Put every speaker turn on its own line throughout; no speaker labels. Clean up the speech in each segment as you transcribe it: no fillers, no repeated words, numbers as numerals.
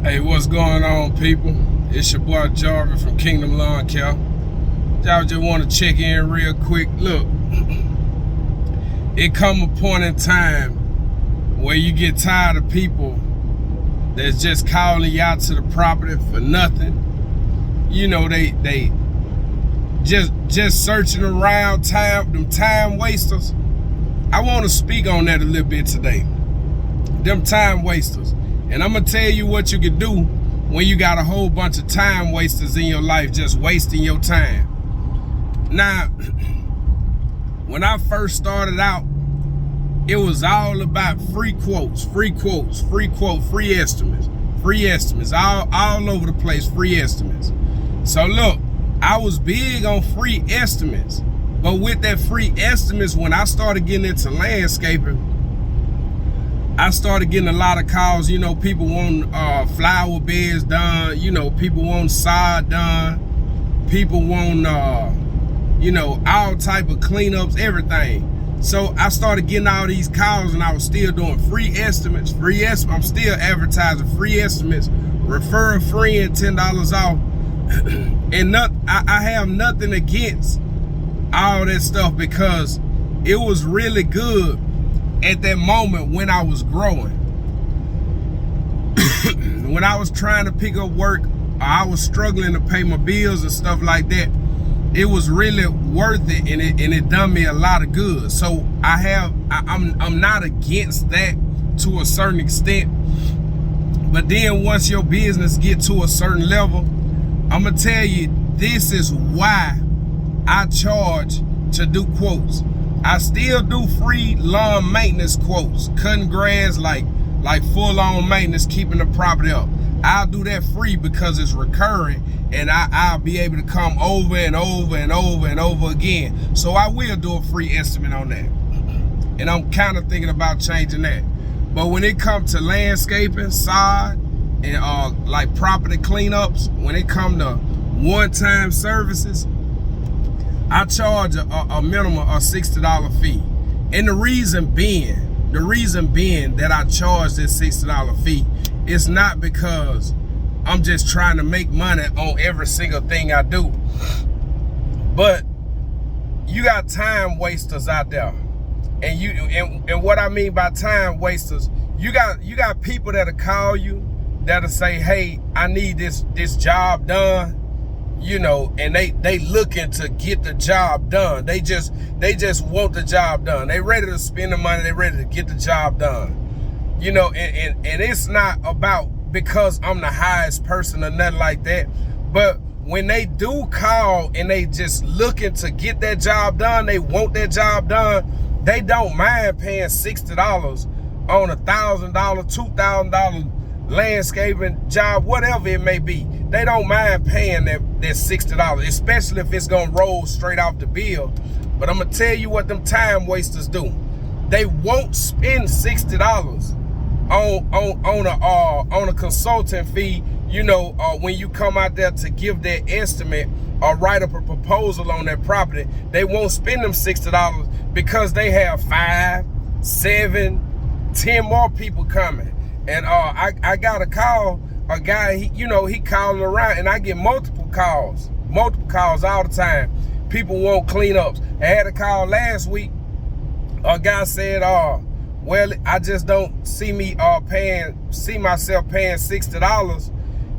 Hey, what's going on, people? It's your boy Jarvin from Kingdom Lawn Care. I just want to check in real quick. Look, it come a point in time where you get tired of people that's just calling you out to the property for nothing. You know, they just searching around them time wasters. I want to speak on that a little bit today. Them time wasters. And I'm going to tell you what you can do when you got a whole bunch of time wasters in your life just wasting your time. Now, when I first started out, it was all about free quotes, free estimates, all over the place, free estimates. So look, I was big on free estimates, but with that free estimates, when I started getting into landscaping, I started getting a lot of calls. You know, people want flower beds done. You know, people want sod done. People want, you know, all type of cleanups, everything. So I started getting all these calls, and I was still doing free estimates. I'm still advertising free estimates. Refer a friend, $10 off. And I have nothing against all that stuff because it was really good at that moment when I was growing. When I was trying to pick up work, I was struggling to pay my bills and stuff like that. It was really worth it, and it done me a lot of good. So I'm not against that to a certain extent. But then once your business get to a certain level, I'm gonna tell you, this is why I charge to do quotes. I still do free lawn maintenance quotes, cutting grass, like full-on maintenance, keeping the property up. I'll do that free because it's recurring, and I'll be able to come over and over again. So I will do a free estimate on that. And I'm kind of thinking about changing that. But when it comes to landscaping, sod, and like property cleanups, when it comes to one-time services, I charge a minimum of $60 fee. And the reason being that I charge this $60 fee is not because I'm just trying to make money on every single thing I do. But you got time wasters out there. And what I mean by time wasters, you got people that'll call you, that'll say, hey, I need this job done. You know, and they looking to get the job done. They just want the job done. They ready to spend the money. They ready to get the job done. You know, and it's not about because I'm the highest person or nothing like that. But when they do call and they just looking to get that job done, they want that job done, they don't mind paying $60 on $1,000, $2,000 landscaping job, whatever it may be. They don't mind paying that $60, especially if it's gonna roll straight off the bill. But I'm gonna tell you what them time wasters do. They won't spend $60 on a consulting fee. You know, when you come out there to give their estimate or write up a proposal on that property, they won't spend them $60 because they have 5, 7, 10 more people coming. And I got a call, a guy, he calling around, and I get multiple calls all the time. People want cleanups. I had a call last week. A guy said, well, I just don't see myself paying $60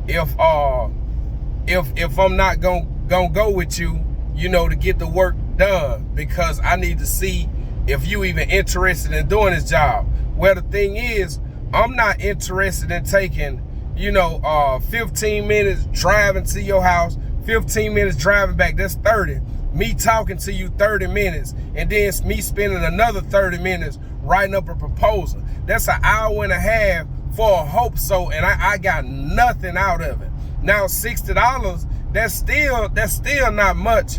if I'm not gonna go with you, to get the work done, because I need to see if you even interested in doing this job. Well, the thing is, I'm not interested in taking 15 minutes driving to your house, 15 minutes driving back, that's 30. Me talking to you 30 minutes, and then me spending another 30 minutes writing up a proposal. That's an hour and a half for a hope so, and I got nothing out of it. Now $60, that's still not much,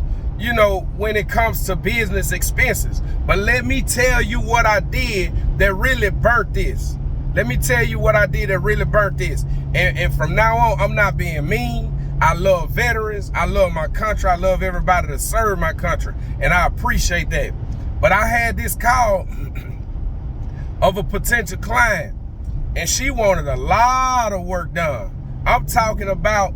when it comes to business expenses. But let me tell you what I did that really burnt this. And from now on, I'm not being mean. I love veterans. I love my country. I love everybody that served my country. And I appreciate that. But I had this call of a potential client. and she wanted a lot of work done. I'm talking about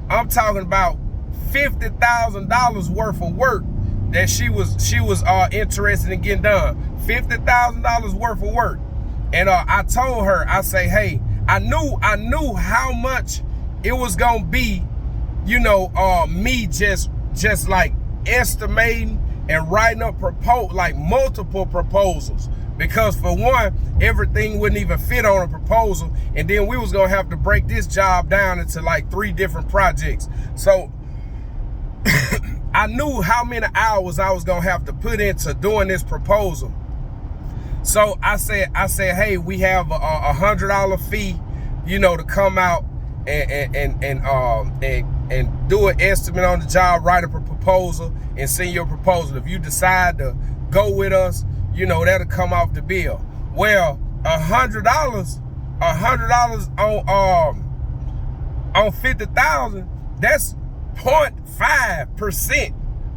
$50,000 worth of work that she was interested in getting done. $50,000 worth of work. And I told her, I say, hey, I knew how much it was gonna be, you know, me just like estimating and writing up multiple proposals. Because for one, everything wouldn't even fit on a proposal. And then we was gonna have to break this job down into like 3 different projects. So I knew how many hours I was gonna have to put into doing this proposal. So I said, hey, we have a $100 fee, you know, to come out and do an estimate on the job, write up a proposal, and send your proposal. If you decide to go with us, you know, that'll come off the bill. Well, $100 on 50,000, that's 0.5%.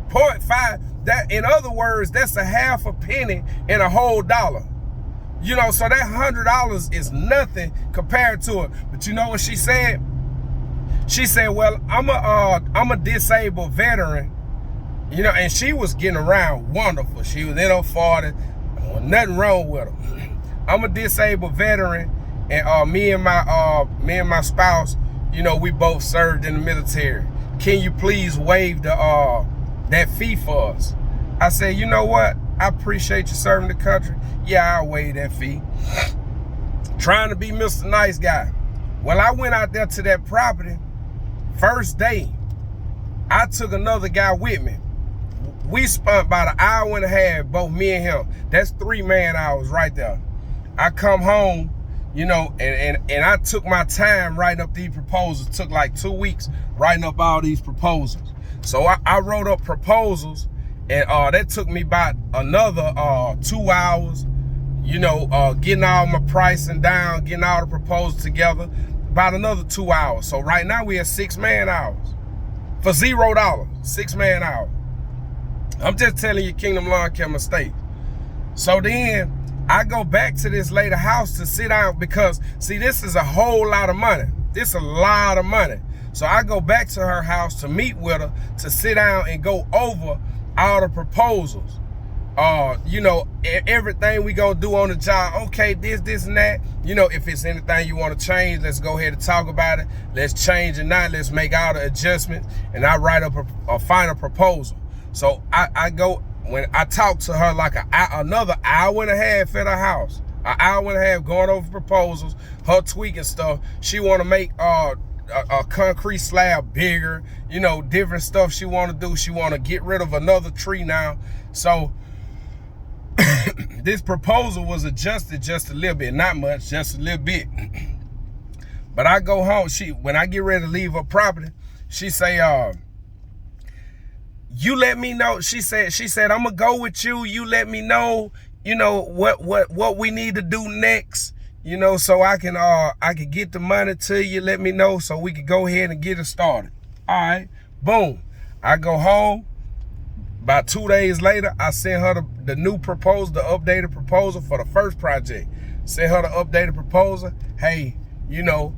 0.5. That, in other words, that's a half a penny and a whole dollar. You know, so that $100 is nothing compared to it. But you know what she said? She said, well, I'm a disabled veteran. You know, and she was getting around wonderful. She was in her 40s, nothing wrong with her. I'm a disabled veteran, and me and my spouse, you know, we both served in the military. Can you please waive that fee for us? I said, you know what? I appreciate you serving the country. Yeah, I'll waive that fee. Trying to be Mr. Nice Guy. Well, I went out there to that property. First day, I took another guy with me. We spent about an hour and a half, both me and him. That's 3 man hours right there. I come home, you know, and I took my time writing up these proposals. It took like 2 weeks writing up all these proposals. So I wrote up proposals, and that took me about another 2 hours, you know, getting all my pricing down, getting all the proposals together, about another 2 hours. So right now we have 6 man hours for $0, 6 man hours. I'm just telling you Kingdom Lawn Care mistakes. So then I go back to this lady house to sit down because, see, this is a whole lot of money. This is a lot of money. So I go back to her house to meet with her, to sit down and go over all the proposals. You know, everything we gonna do on the job. Okay, this, and that. You know, if it's anything you want to change, let's go ahead and talk about it. Let's change it now. Let's make all the adjustments. And I write up a final proposal. So I go, when I talk to her like another hour and a half at her house, an hour and a half going over proposals, her tweaking stuff. She want to make a concrete slab bigger, you know, different stuff she want to do. She want to get rid of another tree now. So this proposal was adjusted just a little bit, not much, just a little bit. But I go home, when I get ready to leave her property, she say, you let me know. She said, I'm gonna go with you. You let me know, you know, what we need to do next, you know, so I can get the money to you. Let me know so we can go ahead and get it started. All right, boom. I go home. About 2 days later, I sent her the new proposal, the updated proposal for the first project. Sent her the updated proposal. Hey, you know,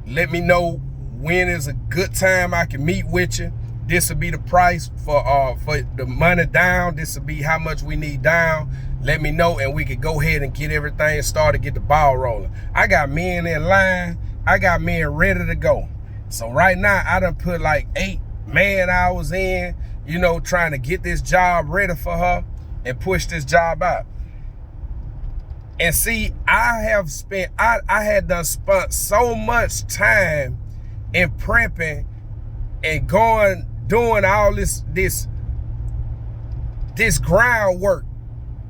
let me know when is a good time I can meet with you. This will be the price for the money down. This will be how much we need down. Let me know, and we can go ahead and get everything started, get the ball rolling. I got men in line. I got men ready to go. So right now, I done put like 8 man hours in, you know, trying to get this job ready for her and push this job out. And see, I had done spent so much time in prepping and doing all this groundwork,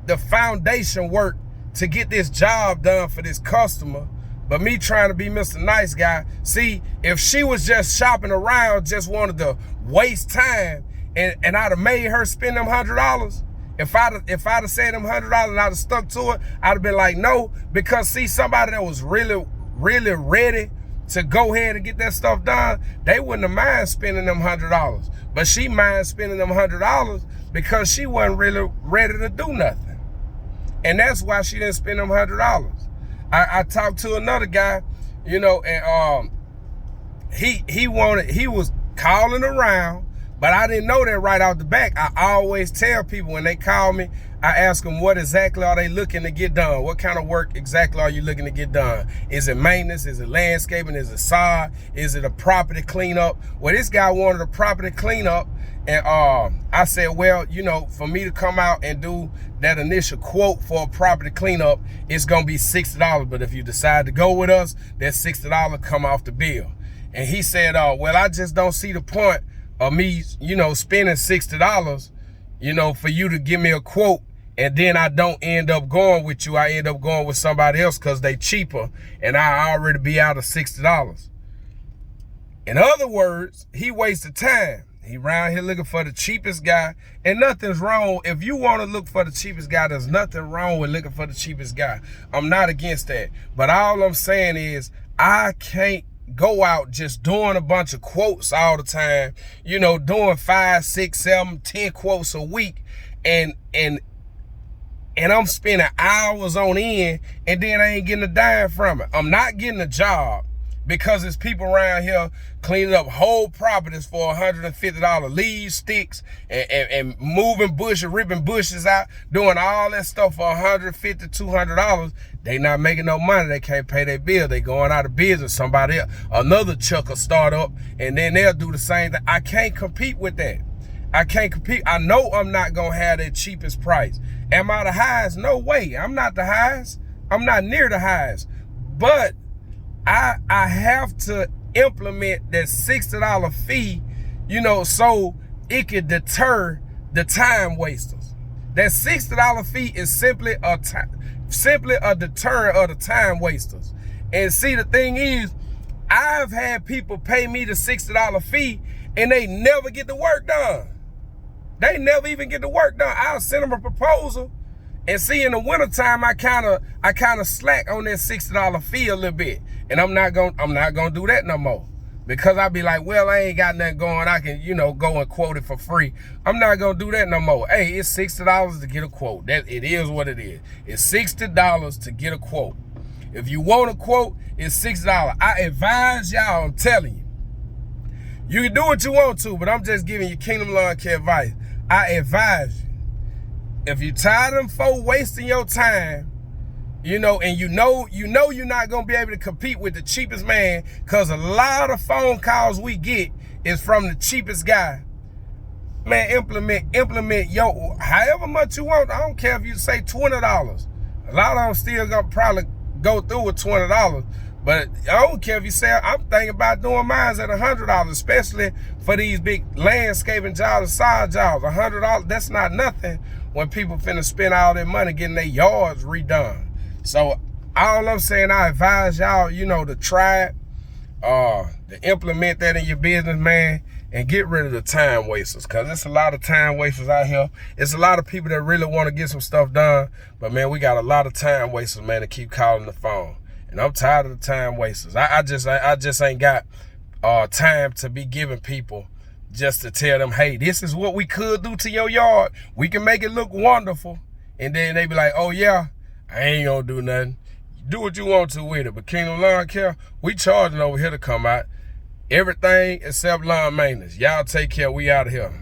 the foundation work to get this job done for this customer. But me trying to be Mr. Nice Guy, see, if she was just shopping around, just wanted to waste time, and I'd have made her spend them $100, if I'd have said them $100 and I'd have stuck to it, I'd have been like, no, because see, somebody that was really, really ready to go ahead and get that stuff done, they wouldn't have mind spending them $100. But she mind spending them $100 because she wasn't really ready to do nothing. And that's why she didn't spend them $100. I talked to another guy, you know, and he was calling around, but I didn't know that right off the back. I always tell people when they call me, I ask them what exactly are they looking to get done? What kind of work exactly are you looking to get done? Is it maintenance? Is it landscaping? Is it sod? Is it a property cleanup? Well, this guy wanted a property cleanup, and I said, well, you know, for me to come out and do that initial quote for a property cleanup, it's gonna be $60. But if you decide to go with us, that $60 come off the bill. And he said, well, I just don't see the point of me, you know, spending $60, you know, for you to give me a quote, and then I don't end up going with you. I end up going with somebody else because they cheaper, and I already be out of $60. In other words, he wasted time. He around here looking for the cheapest guy, and nothing's wrong. If you want to look for the cheapest guy, there's nothing wrong with looking for the cheapest guy. I'm not against that. But all I'm saying is I can't go out just doing a bunch of quotes all the time, you know, doing 5, 6, 7, 10 quotes a week, and I'm spending hours on end, and then I ain't getting a dime from it. I'm not getting a job because there's people around here cleaning up whole properties for $150, leaves, sticks, and moving bushes, ripping bushes out, doing all that stuff for $150, $200. They not making no money. They can't pay their bill. They going out of business. Somebody else, another chuck will start up, and then they'll do the same thing. I can't compete with that. I can't compete. I know I'm not gonna have that cheapest price. Am I the highest? No way. I'm not the highest. I'm not near the highest. But I have to implement that $60 fee, you know, so it could deter the time wasters. That $60 fee is simply a deterrent of the time wasters. And see, the thing is, I've had people pay me the $60 fee and they never get the work done. They never even get the work done. I'll send them a proposal, and see, in the wintertime, I kind of slack on that $60 fee a little bit. And I'm not gonna do that no more. Because I be like, well, I ain't got nothing going. I can, you know, go and quote it for free. I'm not gonna do that no more. Hey, it's $60 to get a quote. That it is what it is. It's $60 to get a quote. If you want a quote, it's $60. I advise y'all, I'm telling you. You can do what you want to, but I'm just giving you Kingdom Lawn Care advice. I advise you, if you tired of them folk wasting your time, you know, and you know you're not gonna be able to compete with the cheapest man, because a lot of phone calls we get is from the cheapest guy. Man, implement your however much you want. I don't care if you say $20. A lot of them still gonna probably go through with $20. But I don't care if you say, I'm thinking about doing mine at $100, especially for these big landscaping jobs and side jobs. $100, that's not nothing when people finna spend all their money getting their yards redone. So all I'm saying, I advise y'all, you know, to try it, to implement that in your business, man, and get rid of the time wasters, because there's a lot of time wasters out here. It's a lot of people that really want to get some stuff done, but man, we got a lot of time wasters, man, to keep calling the phone. And I'm tired of the time wasters. I just ain't got time to be giving people just to tell them, hey, this is what we could do to your yard. We can make it look wonderful. And then they be like, oh yeah, I ain't gonna do nothing. Do what you want to with it. But Kingdom Lawn Care, we charging over here to come out. Everything except lawn maintenance. Y'all take care. We out of here.